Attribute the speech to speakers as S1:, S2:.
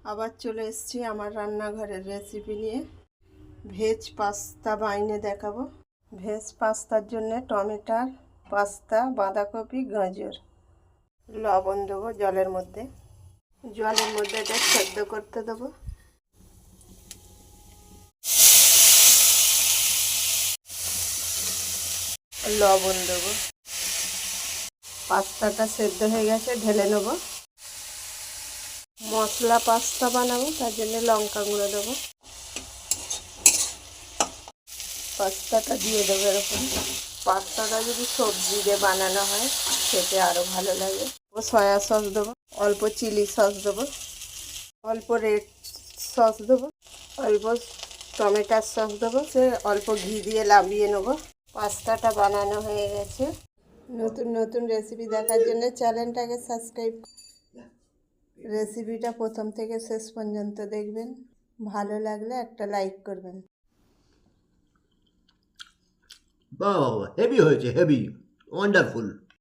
S1: আবার চলে এসেছি আমার রান্নাঘরের রেসিপি নিয়ে। ভেজ পাস্তা বানিয়ে দেখাবো। ভেজ পাস্তার জন্য টমেটো, পাস্তা, বাঁধাকপি, গাজর, লবণ দেবো জলের মধ্যে। এটা সেদ্ধ করতে দেবো। লবণ দেবো। পাস্তাটা সেদ্ধ হয়ে গেছে, ঢেলে নেবো। মশলা পাস্তা বানাবো, তার জন্য লঙ্কা গুঁড়ো দেবো। পাস্তাটা দিয়ে দেবো এরকম। পাস্তাটা যদি সবজি দিয়ে বানানো হয় খেতে আরও ভালো লাগে। সয়া সস দেবো, অল্প চিলি সস দেবো, অল্প রেড সস দেবো, অল্প টমেটোর সস দেবো। সে অল্প ঘি দিয়ে লাবিয়ে নেবো। পাস্তাটা বানানো হয়ে গেছে। নতুন নতুন রেসিপি দেখার জন্য চ্যানেলটাকে সাবস্ক্রাইব। রেসিপিটা প্রথম থেকে শেষ পর্যন্ত দেখবেন। ভালো লাগলে একটা লাইক করবেন।
S2: বাহ, হেভি হয়েছে, হেভি, ওয়ান্ডারফুল।